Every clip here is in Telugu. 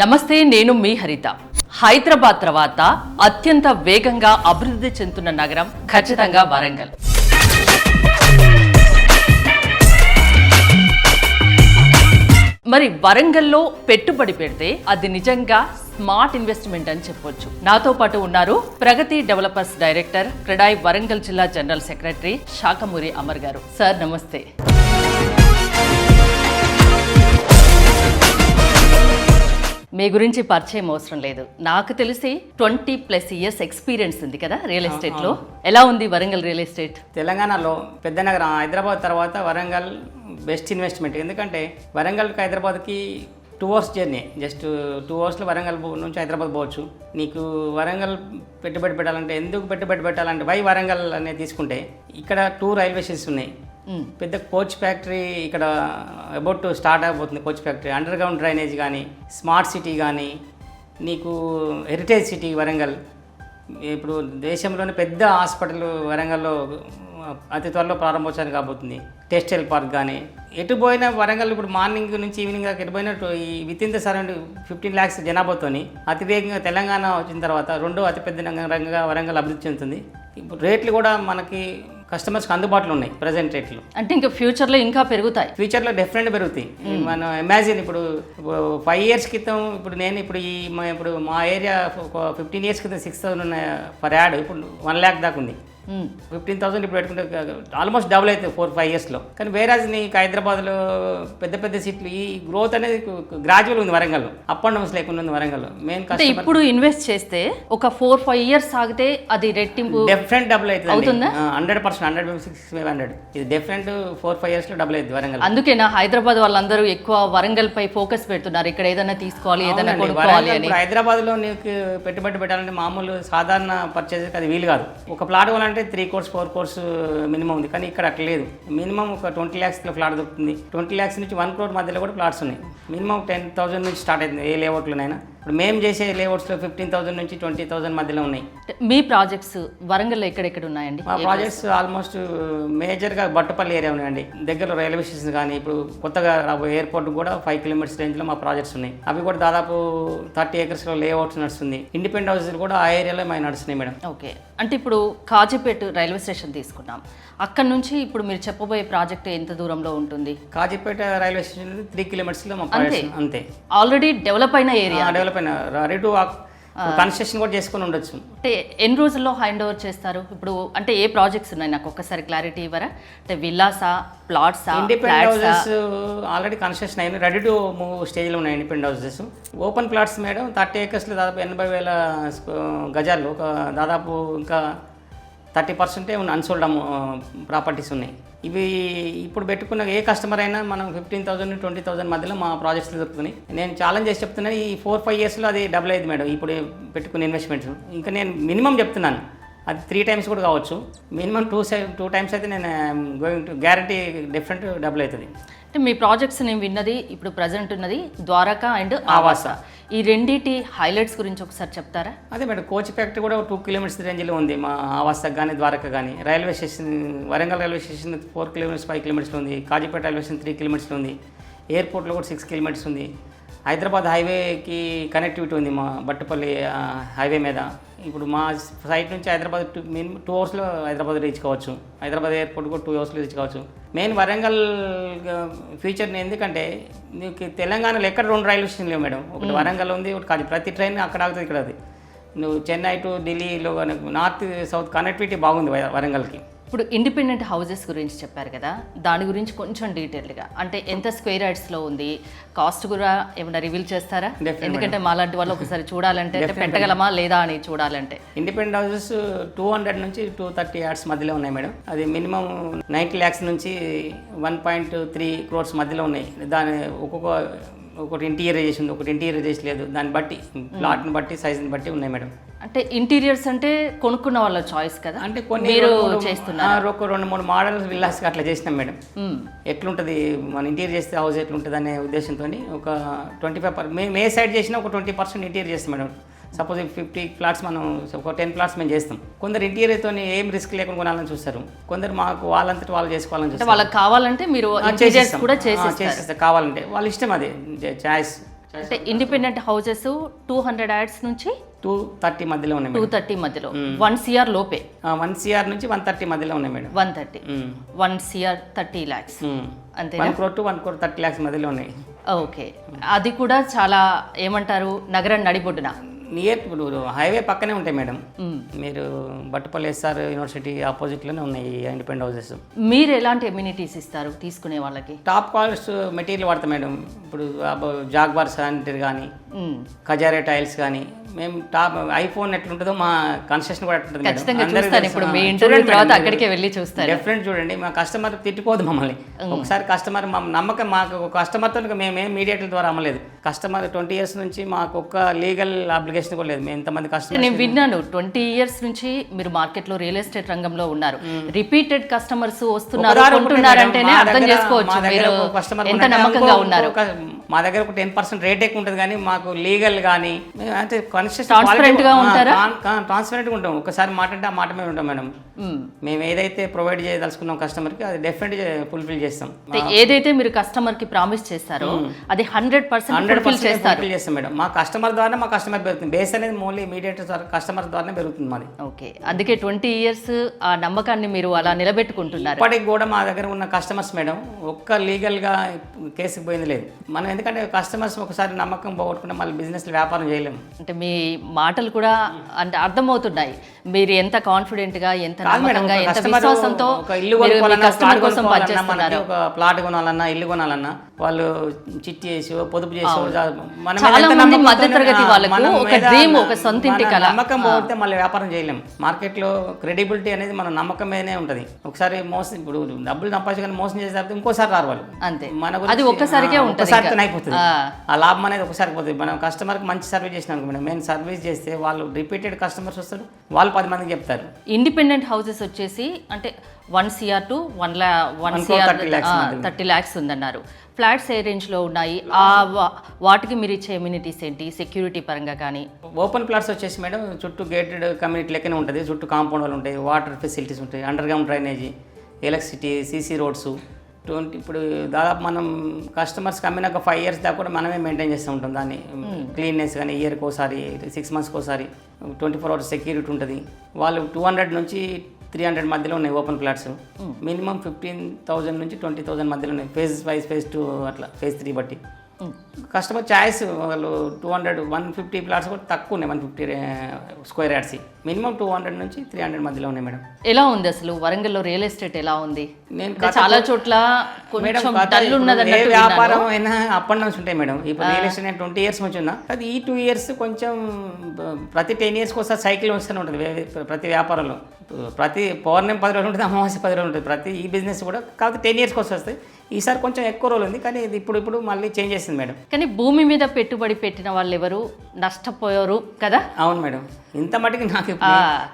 నమస్తే, నేను మీ హరిత. హైదరాబాద్ తర్వాత అత్యంత వేగంగా అభివృద్ధి చెందుతున్న నగరం ఖచ్చితంగా వరంగల్. మరి వరంగల్లో పెట్టుబడి పెడితే అది నిజంగా స్మార్ట్ ఇన్వెస్ట్మెంట్ అని చెప్పొచ్చు. నాతో పాటు ఉన్నారు ప్రగతి డెవలపర్స్ డైరెక్టర్, క్రెడాయి వరంగల్ జిల్లా జనరల్ సెక్రటరీ శాఖమూరి అమర్ గారు. సార్ నమస్తే. మీ గురించి పరిచయం అవసరం లేదు, నాకు తెలిసి 20+ ఇయర్స్ ఎక్స్పీరియన్స్ ఉంది కదా రియల్ ఎస్టేట్ లో. ఎలా ఉంది వరంగల్ రియల్ ఎస్టేట్? తెలంగాణలో పెద్ద నగరం హైదరాబాద్ తర్వాత వరంగల్ బెస్ట్ ఇన్వెస్ట్మెంట్. ఎందుకంటే వరంగల్కి హైదరాబాద్కి 2 hours journey, just 2 hours Warangal నుంచి హైదరాబాద్ పోవచ్చు. నీకు వరంగల్ పెట్టుబడి పెట్టాలంటే, ఎందుకు పెట్టుబడి పెట్టాలంటే వై వరంగల్ అనేది తీసుకుంటే ఇక్కడ 2 రైల్వే స్టేషన్స్ ఉన్నాయి. పెద్ద కోచ్ ఫ్యాక్టరీ ఇక్కడ అబౌట్ టు స్టార్ట్ అయిపోతుంది. Coach factory, under ground drainage కానీ, స్మార్ట్ సిటీ కానీ, నీకు హెరిటేజ్ సిటీ వరంగల్. ఇప్పుడు దేశంలోనే పెద్ద హాస్పిటల్ వరంగల్లో అతి త్వరలో ప్రారంభోత్సవం కాబోతుంది. టెక్స్టైల్ పార్క్ కానీ, ఎటు పోయినా వరంగల్ ఇప్పుడు మార్నింగ్ నుంచి ఈవినింగ్ దాకా ఎటు పోయినా ఈ within the surround 15 lakhs జనాభాతోని అతివేగంగా తెలంగాణ వచ్చిన తర్వాత రెండో అతిపెద్ద నగరంగా వరంగల్ అభివృద్ధి చెందుతుంది. ఇప్పుడు రేట్లు కూడా మనకి కస్టమర్స్కి అందుబాటులో ఉన్నాయి ప్రజెంట్ రేట్లు. అంటే ఇంకా ఫ్యూచర్లో ఇంకా పెరుగుతాయి? ఫ్యూచర్లో డెఫినెట్గా పెరుగుతాయి. మనం ఇమాజిన్ ఇప్పుడు 5 years క్రితం, ఇప్పుడు నేను ఇప్పుడు మా ఏరియా ఒక 15 years క్రితం 6,000 ఉన్న పర్ యాడ్, ఇప్పుడు 1 lakh దాకా ఉంది. 15,000 ఇప్పుడు పెట్టుకుంటే ఆల్మోస్ట్ డబుల్ అవుతుంది 4-5 yearsలో. కానీ వేరేజ్ నీకు హైదరాబాద్లో పెద్ద పెద్ద సిటీలు ఈ గ్రోత్ అనేది గ్రాడ్యువల్ ఉంది వరంగల్లో, అప్ అండ్ డౌన్స్ లేకుండా ఉంది వరంగల్లో. మెయిన్ ఇప్పుడు ఇన్వెస్ట్ చేస్తే ఒక 4-5 years ఆగితే అది రెట్టింపు డెఫినెట్ డబుల్ అవుతుంది. 100%, 100 ఇది డెఫినెట్ 4-5 yearsలో డబుల్ అవుతుంది వరంగల్. అందుకేనా హైదరాబాద్ వాళ్ళందరూ ఎక్కువ వరంగల్ పై ఫోకస్ పెడుతున్నారు, ఇక్కడ ఏదైనా తీసుకోవాలి, ఏదైనా కొనుక్కోవాలి అని. హైదరాబాద్లో నీకు పెట్టుబడి పెట్టాలంటే మామూలు సాధారణ పర్చేజ్ అది వీలు కాదు. ఒక ప్లాట్ అంటే 3 crores 4 crores మినిమం ఉంది. కానీ ఇక్కడ అట్లా లేదు. మినిమం ఒక 20 lakhsలో ఫ్లాట్ దొరుకుతుంది. 20 lakhs నుంచి 1 crore మధ్యలో కూడా ఫ్లాట్స్ ఉన్నాయి. మినిమం 10,000 నుంచి స్టార్ట్ అవుతుంది ఏ లేఅవుట్లోనైనా. ఇప్పుడు మేము చేసే లేఅవుట్స్లో 15,000 నుంచి 20,000 మధ్యలో ఉన్నాయి. మీ ప్రాజెక్ట్స్ వరంగల్లో ఎక్కడెక్కడ ఉన్నాయండి? మా ప్రాజెక్ట్స్ ఆల్మోస్ట్ మేజర్గా బట్టుపల్లి ఏరియా ఉన్నాయండి. దగ్గరలో రైల్వే స్టేషన్ కానీ, ఇప్పుడు కొత్తగా రాబోయే ఎయిర్పోర్ట్ కూడా 5 kilometers రేంజ్లో మా ప్రాజెక్ట్స్ ఉన్నాయి. అవి కూడా దాదాపు 30 acresలో లేఅవుట్స్ నడుస్తుంది. ఇండిపెండెంట్ హౌసెస్ కూడా ఆ ఏరియాలో మేము నడుస్తున్నాయి మేడం. ఓకే, అంటే ఇప్పుడు కాజీపేట రైల్వే స్టేషన్ తీసుకున్నాం, అక్కడ నుంచి ఇప్పుడు మీరు చెప్పబోయే ప్రాజెక్ట్ ఎంత దూరంలో ఉంటుంది? కాజీపేట రైల్వే స్టేషన్ 3 kilometersలో మా ప్రాజెక్ట్. అంతే, ఆల్రెడీ డెవలప్ అయిన ఏరియా, డెవలప్ అయిన రెడీ టు కన్స్ట్రక్షన్ కూడా చేసుకొని ఉండొచ్చు. అంటే ఎన్ని రోజుల్లో హ్యాండ్ ఓవర్ చేస్తారు? ఇప్పుడు అంటే ఏ ప్రాజెక్ట్స్ ఉన్నాయి, నాకు ఒక్కసారి క్లారిటీ ఇవ్వరా? అంటే విల్లాసా, ప్లాట్సా? ఇండిపెండెంట్ హౌసెస్ ఆల్రెడీ కన్స్ట్రక్షన్ అయిన రెడీ టు మూవ్ స్టేజ్లో ఉన్నాయి independent houses. Open plots madam 30 acresలో దాదాపు 80,000 గజాలు, ఒక దాదాపు ఇంకా 30% అన్సోల్డ్ ప్రాపర్టీస్ ఉన్నాయి. ఇవి ఇప్పుడు పెట్టుకున్న ఏ కస్టమర్ అయినా మనం 15,000 నుంచి 20,000 మధ్యలో మా ప్రాజెక్ట్స్ దొరుకుతున్నాయి. నేను ఛాలెంజ్ చేసి చెప్తున్నాను, ఈ 4-5 yearsలో అది డబుల్ అయింది మేడం. ఇప్పుడు పెట్టుకున్న ఇన్వెస్ట్మెంట్స్ ఇంకా నేను మినిమం చెప్తున్నాను, అది 3 times కూడా కావచ్చు. మినిమం 2 times అయితే నేను going to guarantee definite double అవుతుంది. అంటే మీ ప్రాజెక్ట్స్ నేను విన్నది, ఇప్పుడు ప్రజెంట్ ఉన్నది ద్వారకా అండ్ ఆవాస, ఈ రెండింటి హైలైట్స్ గురించి ఒకసారి చెప్తారా? అదే మేడం, కోచ్ ఫ్యాక్టరీ కూడా 2 kilometers రేంజ్లో ఉంది మా ఆవాసకు కానీ ద్వారకా కానీ. Railway station, Warangal railway station 4 kilometers 5 kilometers ఉంది. కాజీపేట రైల్వే స్టేషన్ 3 kilometers ఉంది. ఎయిర్పోర్ట్లో కూడా 6 kilometers ఉంది. హైదరాబాద్ హైవేకి కనెక్టివిటీ ఉంది మా బట్టుపల్లి హైవే మీద. ఇప్పుడు మా సైట్ నుంచి Hyderabad minimum 2 hours Hyderabad reach కావచ్చు. హైదరాబాద్ ఎయిర్పోర్ట్ కూడా 2 hours రీచ్ కావచ్చు. మెయిన్ వరంగల్ ఫ్యూచర్ని, ఎందుకంటే నీకు తెలంగాణలో ఎక్కడ 2 రైల్వే స్టేషన్లు లేవు మేడం. ఒకటి వరంగల్ ఉంది, ఒకటి కాదు. ప్రతి ట్రైన్ అక్కడ ఆగుతుంది, ఇక్కడ అది. నువ్వు చెన్నై టు ఢిల్లీలో నార్త్ సౌత్ కనెక్టివిటీ బాగుంది వరంగల్కి. ఇప్పుడు ఇండిపెండెంట్ హౌసెస్ గురించి చెప్పారు కదా, దాని గురించి కొంచెం డీటెయిల్గా, అంటే ఎంత స్క్వేర్ యార్డ్స్లో ఉంది, కాస్ట్ కూడా ఏమైనా రివీల్ చేస్తారా? ఎందుకంటే మాలాంటి వాళ్ళు ఒకసారి చూడాలంటే, పెట్టగలమా లేదా అని చూడాలంటే. ఇండిపెండెంట్ హౌసెస్ 200 నుంచి 230 yards మధ్యలో ఉన్నాయి మేడం. అది మినిమం 90 lakhs నుంచి 1.3 crores మధ్యలో ఉన్నాయి. దాని ఒకటి ఇంటీరియర్ చేసింది, ఒకటి ఇంటీరియర్ చేసి లేదు. దాన్ని బట్టి ప్లాట్ని బట్టి సైజుని బట్టి ఉన్నాయి మేడం. అంటే ఇంటీరియర్స్ అంటే కొనుక్కున్న వాళ్ళ చాయిస్ కదా, అంటే కొన్ని మీరు చేస్తున్నారు. ఒక 2-3 మోడల్స్ విల్లాస్కి అట్లా చేసినాం మేడం. ఎట్లుంటుంది మన ఇంటీరియర్ చేస్తే హౌస్ ఎట్లుంటుంది అనే ఉద్దేశంతో ఒక 25% మేము ఏ సైడ్ చేసినా ఒక 20% ఇంటీరియర్ చేస్తాం మేడం. సపోజ్ 50 ఫ్లాట్స్ మనం ఒక 10 ఫ్లాట్స్ మేము చేస్తాం. కొందరు ఇంటీరియర్తో ఏం రిస్క్ లేకుండా కొనాలని చూస్తారు, కొందరు మాకు వాళ్ళంతటి వాళ్ళు చేసుకోవాలని చూస్తారు. వాళ్ళకి కావాలంటే మీరు కూడా చేసేస్తారు, కావాలంటే వాళ్ళ ఇష్టం, అది చాయిస్ అంటే ఇండిపెండెంట్ హౌసెస్ 200 యాడ్స్ నుంచి 230 మధ్యలో ఉన్నాయి 230 మధ్యలో 1 CR లోపే 1 CR నుంచి 130 మధ్యలో ఉన్నాయి మేడం. 130 1 CR 30 lakhs అంతే. 1 crore to 1 crore 30 lakhs మధ్యలో ఉన్నాయి. ఓకే, అది కూడా చాలా ఏమంటారు నగరం నడిబొడ్డున నియర్ ఇప్పుడు హైవే పక్కనే ఉంటాయి మేడం. మీరు బట్టుపల్లి SR యూనివర్సిటీ ఆపోజిట్లోనే ఉన్నాయి ఇండిపెండెంట్ హౌసెస్. మీరు ఎలాంటి ఎమ్యూనిటీస్ ఇస్తారు తీసుకునే వాళ్ళకి? టాప్ క్వాలిటీ మెటీరియల్ వాడతాం మేడం. ఇప్పుడు జాగ్వార్ శానిటరీ కానీ ఖజారే టైల్స్ కానీ మేము టాప్ ఐఫోన్ ఎట్లుంటుందో మా కన్స్ట్రక్షన్ కూడా ఎట్లుంటుంది. ఖచ్చితంగా చూస్తాను, ఇప్పుడు మీ ఇంటర్వ్యూ తర్వాత అక్కడికే వెళ్ళి చూస్తాను. డెఫినెట్ చూడండి, మా కస్టమర్ తిట్టుకోదు మమ్మల్ని. ఒకసారి కస్టమర్ మా నమ్మకం, మాకు కస్టమర్తో మేమేం మీడియేటర్ ద్వారా అమ్మలేదు. కస్టమర్ 20 years నుంచి మాకు ఒక్క లీగల్ అప్లికేషన్ కూడా లేదు. మేము ఇంతమంది కస్టమర్ నేను విన్నాను 20 years నుంచి మీరు మార్కెట్లో రియల్ ఎస్టేట్ రంగంలో ఉన్నారు. రిపీటెడ్ కస్టమర్స్ వస్తున్నారు కొంటున్నారంటేనే అర్థం చేసుకోవచ్చు మీరు ఎంత నమ్మకంగా ఉన్నారు. మా దగ్గర ఒక 10% రేట్ ఎక్కువ ఉంటుంది కానీ మాకు లీగల్ కానీ అంటే ట్రాన్స్పరెంట్ గా ఉంటారా? ట్రాన్స్పరెంట్ గా ఉంటాం. ఒకసారి మాట అంటే ఆ మాట మీద ఉంటాం మేడం. మేము ఏదైతే ప్రొవైడ్ చేయదలుచుకున్నాం కస్టమర్ కి అది డెఫినెట్ ఫుల్ఫిల్ చేస్తాం. ఏదైతే మీరు కస్టమర్ కి ప్రామిస్ చేస్తారో అది 100% ఫుల్ఫిల్ చేస్తాం మేడం. మా కస్టమర్ ద్వారా మా కస్టమర్ పెరుగుతుంది. బేస్ అనేది ఓన్లీ మీడియేటర్ కస్టమర్ ద్వారానే పెరుగుతుంది మాది. ఓకే, అందుకే 20 years ఆ నమ్మకాన్ని మీరు అలా నిలబెట్టుకుంటున్నారు. ఇప్పటికి కూడా మా దగ్గర ఉన్న కస్టమర్స్ మేడం ఒక్క లీగల్ గా కేసుకు పోయింది లేదు. మనం ఎందుకంటే కస్టమర్స్ ఒకసారి నమ్మకం పోగొట్టుకుంటే మళ్ళీ బిజినెస్ వ్యాపారం చేయలేము. అంటే మీ మాటలు కూడా అంటే అర్థమవుతున్నాయి, మీరు ఎంత కాన్ఫిడెంట్ గా ఎంత నమ్మకంగా ఎంత విశ్వాసంతో కస్టమర్ కోసం పనిచేస్తున్నారు. ఒక ప్లాట్ కొనాలన్నా ఇల్లు కొనాలన్నా వాళ్ళు చిట్టి చేసి పొదుపు చేసి చాలా మంది మధ్యతరగతి వాళ్ళకు ఒక డ్రీమ్, ఒక సొంత ఇంటి కల. నమ్మకం పోతే మళ్ళీ వ్యాపారం చేయలేము. మార్కెట్ లో క్రెడిబిలిటీ అనేది మన నమ్మకం మీదనే ఉంటుంది. ఒకసారి మోసం, ఇప్పుడు డబ్బులు సంపాదించుకొని మోసం చేసే ఇంకోసారి రారు వాళ్ళు. అంతే, మన అది ఒక్కసారికే ఉంటుంది, అయిపోతుంది. ఆ లాభం అనేది ఒకసారి పోతుంది. మనం కస్టమర్కి మంచి సర్వీస్ చేసినాం మేడం. మేము సర్వీస్ చేస్తే వాళ్ళు రిపీటెడ్ కస్టమర్స్ వస్తారు, వాళ్ళు 10 మందికి చెప్తారు. ఇండిపెండెంట్ హౌసెస్ వచ్చేసి అంటే 1 CR to 1 CR 30 lakhs ఉందన్నారు. ఫ్లాట్స్ ఏ రేంజ్లో ఉన్నాయి? వాటికి మీరు ఇచ్చే ఎమ్యూనిటీస్ ఏంటి సెక్యూరిటీ పరంగా కానీ? ఓపెన్ ప్లాట్స్ వచ్చేసి మేడం చుట్టూ గేటెడ్ కమ్యూనిటీ లెక్కనే ఉంటుంది. చుట్టూ కాంపౌండ్ వాళ్ళు ఉంటాయి, వాటర్ ఫెసిలిటీస్ ఉంటాయి, under ground drainage, electricity, CC roads. ఇప్పుడు దాదాపు మనం కస్టమర్స్కి అమ్మినాక 5 years దాకా కూడా మనమే మెయింటైన్ చేస్తూ ఉంటాం. దాన్ని క్లీన్నెస్ కానీ ఇయర్కి ఒకసారి 6 monthsకి ఒకసారి 24 hours సెక్యూరిటీ ఉంటుంది. వాళ్ళు 200 నుంచి 300 మధ్యలో ఉన్నాయి ఓపెన్ ప్లాట్స్. మినిమం 15,000 నుంచి 20,000 మధ్యలో ఉన్నాయి. ఫేజ్ 5 ఫేజ్ 2 అట్లా ఫేజ్ 3 బట్టి కస్టమర్ ఛాయిస్. వాళ్ళు 200 150 ప్లాట్స్ కూడా తక్కువ ఉన్నాయి, 150 స్క్వేర్ యార్డ్స్. మినిమం 200 నుంచి 300 మధ్యలో ఉన్నాయి మేడం. ఎలా ఉంది అసలు వరంగల్లో రియల్ ఎస్టేట్ ఎలా ఉంది? నేను చాలా చోట్ల కొంచెం డల్ ఉన్నది. వ్యాపారం అయినా అప్ అండ్ డౌన్స్ ఉంటాయి మేడం. ఇప్పుడు రియల్ ఎస్టేట్ నేను 20 years నుంచి ఉన్నా, అది ఈ 2 years కొంచెం ప్రతి 10 years ఒకసారి సైకిల్ వస్తూనే ఉంటుంది ప్రతి వ్యాపారంలో. ప్రతి పౌర్ణమి 10 రోజులు ఉంటుంది, అమావాస్య 10 రోజులు ఉంటుంది. ప్రతి ఈ బిజినెస్ కూడా కాకపోతే 10 years వస్తాయి. ఈసారి కొంచెం ఎక్కువ రోజులు ఉంది కానీ ఇది ఇప్పుడు మళ్ళీ చేంజ్ చేసింది మేడం. కానీ భూమి మీద పెట్టుబడి పెట్టిన వాళ్ళు ఎవరు నష్టపోయారు కదా? అవును మేడం, ఇంత మటుకు నాకు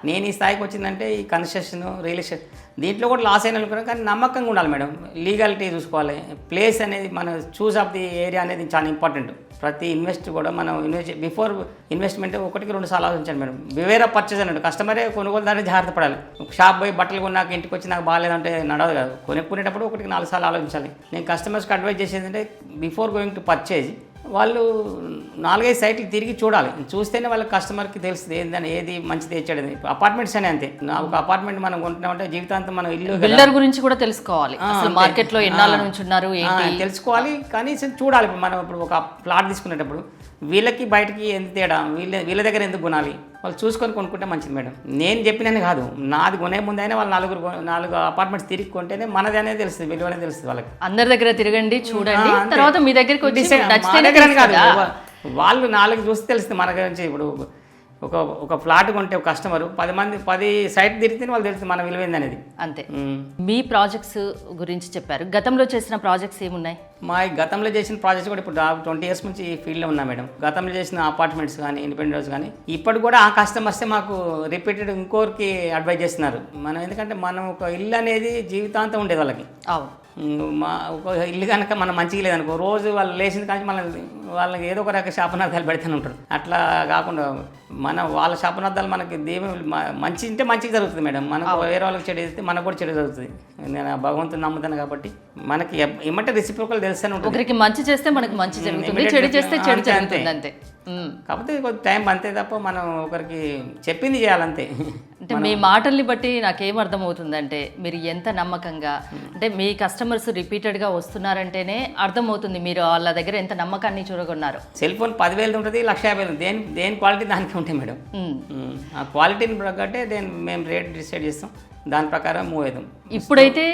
నేను ఈ స్థాయికి వచ్చిందంటే ఈ కన్స్ట్రక్షన్ రియల్ ఎస్టేట్ దీంట్లో కూడా లాస్ అయిన అనుకున్నాను. కానీ నమ్మకంగా ఉండాలి మేడం, లీగాలిటీ చూసుకోవాలి. ప్లేస్ అనేది మన చూస్ ఆఫ్ ది ఏరియా అనేది చాలా ఇంపార్టెంట్. ప్రతి ఇన్వెస్ట్ కూడా మనం బిఫోర్ ఇన్వెస్ట్మెంట్ 1-2 సార్లు ఆలోచించాలి మేడం. బివేర్ ఆఫ్ పర్చేజ్ అన్నట్టు కస్టమరే కొనుగోలుదారుని జాగ్రత్త పడాలి. షాప్ పోయి బట్టలు కొన్నాక ఇంటికి వచ్చి నాకు బాగాలేదంటే నడవదు కాదు. కొనుక్కునేటప్పుడు 1-4 సార్లు ఆలోచించాలి. నేను కస్టమర్స్కి అడ్వైజ్ చేసేది అంటే బిఫోర్ గోయింగ్ టు పర్చేజ్ వాళ్ళు 4-5 సైట్లు తిరిగి చూడాలి. చూస్తేనే వాళ్ళకి కస్టమర్కి తెలుస్తుంది ఏందని, ఏది మంచిది తెచ్చాడని. అపార్ట్మెంట్స్ అనే అంతే. ఒక అపార్ట్మెంట్ మనం కొంటున్నామంటే జీవితాంతం మనం ఇల్లు బిల్డర్ గురించి కూడా తెలుసుకోవాలి. అసలు మార్కెట్లో ఎన్నాళ్ళ నుంచి ఉన్నారు తెలుసుకోవాలి. కనీసం చూడాలి. ఇప్పుడు మనం ఇప్పుడు ఒక ప్లాట్ తీసుకునేటప్పుడు వీళ్ళకి బయటకి ఎంత తేడా, వీళ్ళ దగ్గర ఎందుకు కొనాలి వాళ్ళు చూసుకొని కొనుక్కుంటే మంచిది మేడం. నేను చెప్పినని కాదు, నాది కొనే ముందైనా వాళ్ళు 4 అపార్ట్మెంట్స్ తిరిగి కొంటేనే మనది అనేది తెలుస్తుంది, విలువ అనేది తెలుస్తుంది వాళ్ళకి. అందరి దగ్గర తిరగండి, చూడండి, తర్వాత మీ దగ్గరికి వచ్చి కాదు వాళ్ళు 4 చూస్తే తెలుస్తుంది మన గురించి. ఇప్పుడు ఒక ఫ్లాట్ కొంటే ఒక కస్టమర్ 10 సైట్ తిరిగితే వాళ్ళు తెలుస్తుంది మన విలువ ఏందనేది. అంతే. మీ ప్రాజెక్ట్స్ గురించి చెప్పారు, గతంలో చేసిన ప్రాజెక్ట్స్ ఏమున్నాయి? మా గతంలో చేసిన ప్రాజెక్ట్స్ కూడా ఇప్పుడు 20 years నుంచి ఈ ఫీల్డ్లో ఉన్నా మేడం. గతంలో చేసిన అపార్ట్మెంట్స్ కానీ ఇండిపెండెంట్ హౌస్ కానీ ఇప్పుడు కూడా ఆ కస్టమర్సే మాకు రిపీటెడ్ ఇంకోరికి అడ్వైజ్ చేస్తున్నారు. మనం ఎందుకంటే మనం ఒక ఇల్లు అనేది జీవితాంతం ఉండేది వాళ్ళకి. అవును, ఒక ఇల్లు కనుక మనం మంచిగా లేదనుకో రోజు వాళ్ళు లేచింది కానీ వాళ్ళకి ఏదో ఒక రకం శాపనార్థాలు పెడుతూనే ఉంటారు. అట్లా కాకుండా వాళ్ళ శాపనార్థాలు మనకి మంచి ఉంటే మంచిగా జరుగుతుంది మేడం. మనకు వేరే వాళ్ళకి చెడు చేస్తే మనకు కూడా చెడు జరుగుతుంది. నేను భగవంతుని నమ్ముతాను కాబట్టి మనకి ఏమంటే రెసిప్రోకల్ తెలుస్తూనే ఉంటుంది. ఒకరికి మంచి చేస్తే మనకు మంచి జరుగుతుంది, చెడు చేస్తే చెడు జరుగుతుంది అంతే. కాకపోతే కొంచెం టైం అంతే తప్ప మనం ఒకరికి చెప్పింది చేయాలంతే. అంటే మీ మాటల్ని బట్టి నాకేం అర్థమవుతుందంటే మీరు ఎంత నమ్మకంగా, అంటే మీ కస్టమర్స్ రిపీటెడ్గా వస్తున్నారంటేనే అర్థమవుతుంది మీరు వాళ్ళ దగ్గర ఎంత నమ్మకాన్ని చూరగొన్నారు. సెల్ ఫోన్ 10,000 ఉంటుంది, 1,50,000 దేని క్వాలిటీ దానికి ఉంటాయి మేడం. ఆ క్వాలిటీని ప్రకాటే మేము రేట్ డిసైడ్ చేస్తాం, దాని ప్రకారం మూవ్ అవుతాం. ఇప్పుడైతే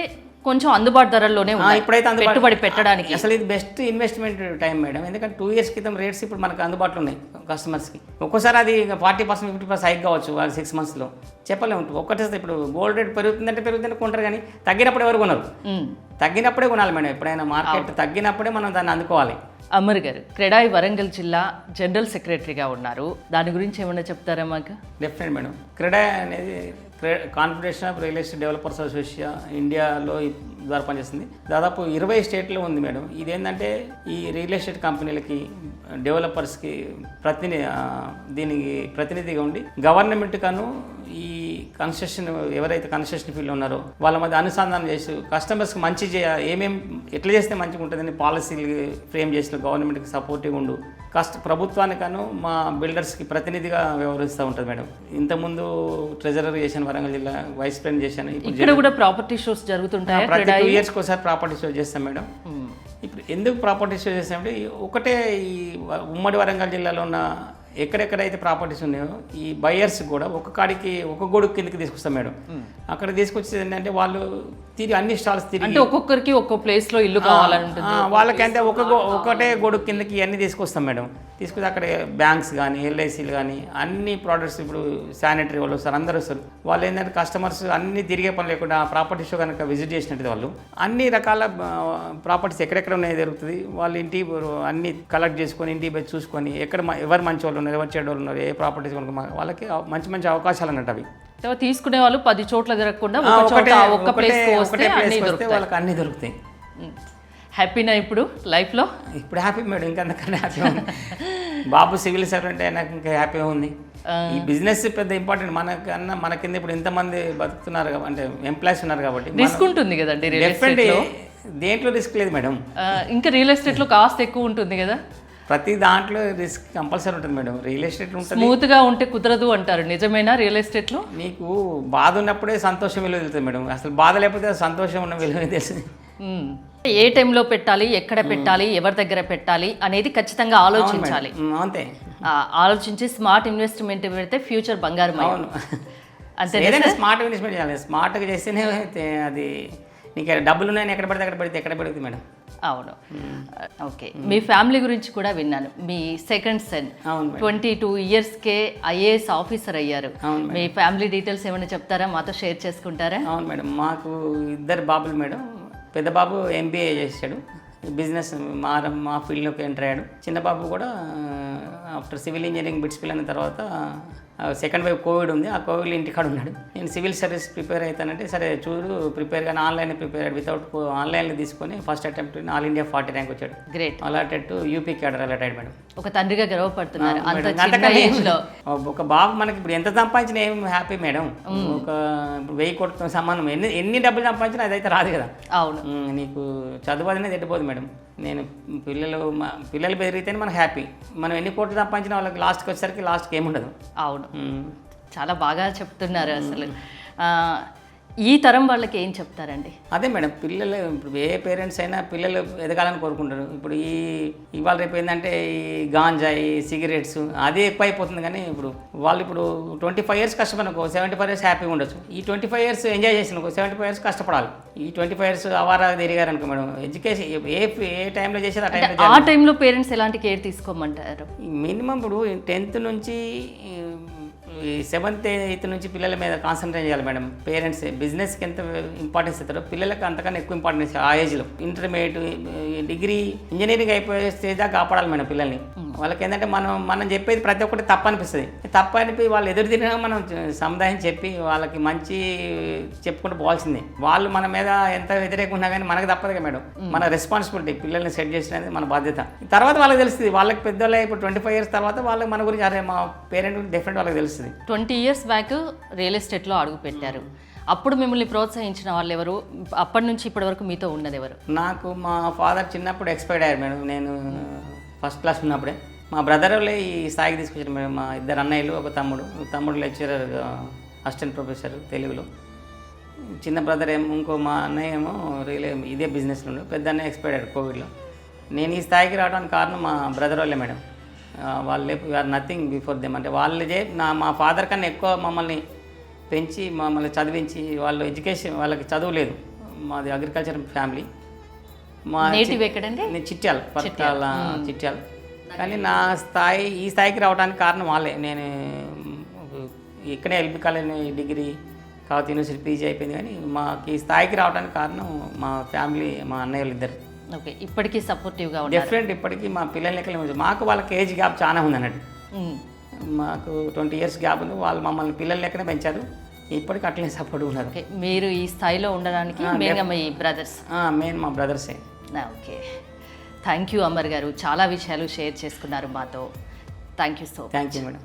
కొంచెం అందుబాటు ధరల్లోనే ఉన్నాయి ఇప్పుడైతే పెట్టుబడి పెట్టడానికి. అసలు ఇది బెస్ట్ ఇన్వెస్ట్మెంట్ టైం మేడం, ఎందుకంటే 2 years క్రితం రేట్స్ ఇప్పుడు మనకు అందుబాటులో ఉన్నాయి కస్టమర్స్కి. ఒక్కోసారి అది 40%, 50% హైక్ కావచ్చు వాళ్ళు 6 monthsలో, చెప్పలేము. ఒక్కటే ఇప్పుడు గోల్డ్ రేట్ పెరుగుతుందంటే కొంటారు, కానీ తగ్గినప్పుడు ఎవరు కొనరు. తగ్గినప్పుడే కొనాలి మేడం, ఎప్పుడైనా మార్కెట్ తగ్గినప్పుడే మనం దాన్ని అందుకోవాలి. అమర్ గారు, క్రెడాయి వరంగల్ జిల్లా జనరల్ సెక్రటరీగా ఉన్నారు, దాని గురించి ఏమైనా చెప్తారా మాకు? Definite madam. క్రెడాయి అనేది confederation of real estate developers association ఇండియాలో ద్వారా పనిచేస్తుంది. దాదాపు 20 స్టేట్లో ఉంది మేడం. ఇదేంటంటే ఈ రియల్ ఎస్టేట్ కంపెనీలకి, డెవలపర్స్కి దీనికి ప్రతినిధిగా ఉండి గవర్నమెంట్ కను ఈ కన్స్ట్రక్షన్ ఎవరైతే కన్స్ట్రక్షన్ ఫీల్డ్ ఉన్నారో వాళ్ళ మధ్య అనుసంధానం చేసి కస్టమర్స్కి మంచి ఎట్లా చేస్తే మంచిగా ఉంటుందని పాలసీలు ఫ్రేమ్ చేసిన గవర్నమెంట్కి సపోర్టివ్గా ఉండు, ప్రభుత్వానికను మా బిల్డర్స్కి ప్రతినిధిగా వ్యవహరిస్తూ ఉంటుంది మేడం. ఇంతకుముందు ట్రెజరర్ చేశాను, వరంగల్ జిల్లా వైస్ ప్రెసిడెంట్ చేశాను. ఇక్కడ కూడా ప్రాపర్టీ షోస్ జరుగుతుంటాయి, ప్రతి 2 yearsకి ఒకసారి ప్రాపర్టీ షో చేస్తాం మేడం. ఇప్పుడు ఎందుకు ప్రాపర్టీ షో చేస్తామంటే ఒకటే ఈ ఉమ్మడి వరంగల్ జిల్లాలో ఉన్న ఎక్కడెక్కడైతే ప్రాపర్టీస్ ఉన్నాయో ఈ బయర్స్ కూడా ఒక కాడికి ఒక గొడుగు కిందకి తీసుకొస్తాం మేడం. అక్కడ తీసుకొచ్చేది ఏంటంటే వాళ్ళు తిరిగి అన్ని స్టాల్స్ తిరిగి, అంటే ఒక్కొక్కరికి ఒక్కో ప్లేస్లో ఇల్లు కావాలంటుంది వాళ్ళకంటే ఒకటే గొడుగు కిందకి ఇవన్నీ తీసుకొస్తాం మేడం. తీసుకొచ్చి అక్కడ బ్యాంక్స్ కానీ, ఎల్ఐసీలు కానీ అన్ని ప్రోడక్ట్స్, ఇప్పుడు శానిటరీ వాళ్ళు వస్తారు, అందరూ వస్తారు. వాళ్ళు ఏంటంటే కస్టమర్స్ అన్ని తిరిగే పని లేకుండా ఆ ప్రాపర్టీ షో కనుక విజిట్ చేసినట్టు వాళ్ళు అన్ని రకాల ప్రాపర్టీస్ ఎక్కడెక్కడ ఉన్నాయో జరుగుతుంది. వాళ్ళు అన్ని కలెక్ట్ చేసుకొని ఇంటికి పోయి చూసుకొని ఎవరు మంచి వాళ్ళు ఉన్నారు, ఎవరు చెడ్డ వాళ్ళు ఉన్నారు, ఏ ప్రాపర్టీస్ కొనుక్కో వాళ్ళకి మంచి మంచి అవకాశాలు అన్నట్టు అవి. తీసుకునే వాళ్ళు 10 చోట్ల తిరగకుండా ఒక్క ప్లేస్ వాళ్ళకి అన్ని దొరుకుతాయి. హ్యాపీనా ఇప్పుడు లైఫ్లో? ఇప్పుడు హ్యాపీ మేడం, ఇంకంతకన్నా హ్యాపీ ఉంది. బాబు సివిల్ సర్వెంట్ అయినాక ఇంకా హ్యాపీగా ఉంది. ఈ బిజినెస్ పెద్ద ఇంపార్టెంట్ మనకన్నా. మన కింద ఇప్పుడు ఎంతమంది బతుకుతున్నారు అంటే ఎంప్లాయీస్ ఉన్నారు కాబట్టి రిస్క్ ఉంటుంది కదండి. దేంట్లో రిస్క్ లేదు మేడం. ఇంకా రియల్ ఎస్టేట్లో కాస్ట్ ఎక్కువ ఉంటుంది కదా. ప్రతి దాంట్లో రిస్క్ కంపల్సరీ ఉంటుంది మేడం. రియల్ ఎస్టేట్ ఉంటుంది, స్మూత్గా ఉంటే కుదరదు అంటారు, నిజమేనా? రియల్ ఎస్టేట్లో నీకు బాధ ఉన్నప్పుడే సంతోషం విలువ తెలుస్తుంది మేడం. అసలు బాధ లేకపోతే సంతోషం ఉన్న విలువ తెలుస్తుంది. ఏ టైంలో పెట్టాలి, ఎక్కడ పెట్టాలి, ఎవరి దగ్గర పెట్టాలి అనేది ఖచ్చితంగా ఆలోచించాలి. అంతే, ఆలోచించి స్మార్ట్ ఇన్వెస్ట్మెంట్ పెడితే ఫ్యూచర్ బంగారం. అంతే, స్మార్ట్ ఇన్వెస్ట్మెంట్ చేయాలి. స్మార్ట్గా చేస్తేనే అది నీకు డబ్బులు ఉన్నాయని ఎక్కడ పెడితే ఎక్కడ పెడుతుంది మేడం. అవును. ఓకే, మీ ఫ్యామిలీ గురించి కూడా విన్నాను. మీ సెకండ్ సన్ 22 yearsకే IAS ఆఫీసర్ అయ్యారు. మీ ఫ్యామిలీ డీటెయిల్స్ ఏమైనా చెప్తారా, మాతో షేర్ చేసుకుంటారా? అవును మేడం, మాకు 2 బాబులు మేడం. పెద్ద బాబు MBA చేశాడు, బిజినెస్ మా ఫీల్డ్లోకి ఎంటర్ అయ్యాడు. చిన్న బాబు కూడా ఆఫ్టర్ సివిల్ ఇంజనీరింగ్ బిట్స్ పిల్లైన తర్వాత సెకండ్ వేవ్ కోవిడ్ ఉంది, ఆ కోవిడ్లో ఇంటికాడ ఉన్నాడు. నేను సివిల్ సర్వీస్ ప్రిపేర్ అవుతానంటే సరే చూడు ప్రిపేర్ కానీ ఆన్లైన్లో ప్రిపేర్ అయ్యాడు. వితౌట్ ఆన్లైన్లో తీసుకొని first attempt all India 40 rank వచ్చాడు. Great. Allotted to UP cadre allot అయ్యాడు మేడం. ఒక తండ్రిగా గర్వపడుతున్నారు. ఒక బాబు మనకి ఇప్పుడు ఎంత సంపాదించినా ఏం హ్యాపీ మేడం. ఒక 1000 కోట్లతో సమానం. ఎన్ని డబ్బులు సంపాదించినా అదైతే రాదు కదా. అవును, నీకు చదువు అనేది ఎట్టిపోదు మేడం. నేను పిల్లలు పెరిగితేనే మనకు హ్యాపీ. మనం ఎన్ని కోట్లు సంపాదించినా వాళ్ళకి లాస్ట్కి వచ్చేసరికి లాస్ట్కి ఏముండదు. అవును, చాలా బాగా చెప్తున్నారు. అసలు ఈ తరం వాళ్ళకి ఏం చెప్తారండి? అదే మేడం, పిల్లలు ఇప్పుడు ఏ పేరెంట్స్ అయినా పిల్లలు ఎదగాలని కోరుకుంటారు. ఇప్పుడు ఇవాళ రేపు ఏంటంటే ఈ గాంజా, ఈ సిగరెట్స్ అదే ఎక్కువ అయిపోతుంది. కానీ ఇప్పుడు 25 years కష్టపడనుకో 75 years హ్యాపీగా ఉండొచ్చు. ఈ 25 years ఎంజాయ్ చేసినకో 75 years కష్టపడాలి. ఈ 25 years అవారా తిరిగారు అనుకో మేడం, ఎడ్యుకేషన్ ఏ టైంలో చేసేది ఆ టైంలో పేరెంట్స్ ఎలాంటి కేర్ తీసుకోమంటారు? మినిమం ఇప్పుడు 10th నుంచి 7th 8th నుంచి పిల్లల మీద కాన్సన్ట్రేట్ చేయాలి మేడం. పేరెంట్స్ బిజినెస్కి ఎంత ఇంపార్టెన్స్ ఇస్తారో పిల్లలకు అంతకన్నా ఎక్కువ ఇంపార్టెన్స్ ఆ ఏజ్లో. ఇంటర్మీడియట్, డిగ్రీ, ఇంజనీరింగ్ అయిపోయే స్టేజ్ దాకా కాపాడాలి మేడం పిల్లల్ని. వాళ్ళకి ఏంటంటే మనం చెప్పేది ప్రతి ఒక్కటి తప్పు అనిపిస్తుంది. తప్పు అనిపి వాళ్ళు ఎదురు తిరిగినా మనం సముదాయం చెప్పి వాళ్ళకి మంచి చెప్పుకుంటూ పోవాల్సిందే. వాళ్ళు మన మీద ఎంత వ్యతిరేకంగా ఉన్నా కానీ మనకు తప్పదు కదా మేడం. మన రెస్పాన్సిబిలిటీ పిల్లల్ని సెట్ చేసినది మన బాధ్యత. తర్వాత వాళ్ళకి తెలుస్తుంది. వాళ్ళకి పెద్దవాళ్ళు ఇప్పుడు 25 years తర్వాత వాళ్ళకి మన గురించి అరే మా పేరెంట్ గురించి డెఫినెట్ వాళ్ళకి తెలుస్తుంది. 20 years బ్యాక్ రియల్ ఎస్టేట్లో అడుగు పెట్టారు. అప్పుడు మిమ్మల్ని ప్రోత్సహించిన వాళ్ళు ఎవరు, అప్పటి నుంచి ఇప్పటి వరకు మీతో ఉన్నది ఎవరు? నాకు మా ఫాదర్ చిన్నప్పుడు ఎక్స్పైర్డ్ అయ్యారు మేడం. నేను ఫస్ట్ క్లాస్ ఉన్నప్పుడే. మా బ్రదర్లే ఈ స్థాయికి తీసుకొచ్చారు మేడం. మా ఇద్దరు అన్నయ్యలు, ఒక తమ్ముడు లెక్చరర్, అసిస్టెంట్ ప్రొఫెసర్ తెలుగులో. చిన్న బ్రదర్ ఏమో, ఇంకో మా అన్నయ్య ఏమో ఇదే బిజినెస్లో ఉండే. పెద్ద అన్నయ్య ఎక్స్పైర్డ్ అయ్యారు కోవిడ్లో. నేను ఈ స్థాయికి రావడానికి కారణం మా బ్రదర్ వాళ్ళే మేడం. వాళ్ళే ఆర్ నథింగ్ బిఫోర్ దెమ్. అంటే వాళ్ళే మా ఫాదర్ కన్నా ఎక్కువ మమ్మల్ని పెంచి మమ్మల్ని చదివించి, వాళ్ళు ఎడ్యుకేషన్, వాళ్ళకి చదువు లేదు. మాది అగ్రికల్చర్ ఫ్యామిలీ. మా నేటివ్ ఎక్కడండి? నేను చిట్యాల పర్కాల చిట్యాల. కానీ నా ఈ స్థాయికి రావడానికి కారణం వాళ్ళే. నేను ఇక్కడే ఎల్బీ కాలేజ్ డిగ్రీ, కావతి యూనివర్సిటీ పీజీ అయిపోయింది. కానీ మాకు ఈ స్థాయికి రావడానికి కారణం మా ఫ్యామిలీ, మా అన్నయ్యలు ఇద్దరు. ఓకే, ఇప్పటికీ సపోర్టివ్గా డిఫరెంట్. ఇప్పటికీ మా పిల్లల లెక్కలే. మాకు వాళ్ళకి ఏజ్ గ్యాప్ చాలా ఉంది అన్నట్టు. మాకు 20 years గ్యాప్ ఉంది. వాళ్ళు మమ్మల్ని పిల్లల లెక్కనే పెంచారు. ఇప్పటికీ అట్లనే సపోర్ట్ ఉన్నారు. ఓకే, మీరు ఈ స్థాయిలో ఉండడానికి మెయిన్గా మీ బ్రదర్స్? మెయిన్ మా బ్రదర్సే. ఓకే, థ్యాంక్ యూ అమర్ గారు, చాలా విషయాలు షేర్ చేసుకున్నారు మాతో. Thank you so much. Thank you madam.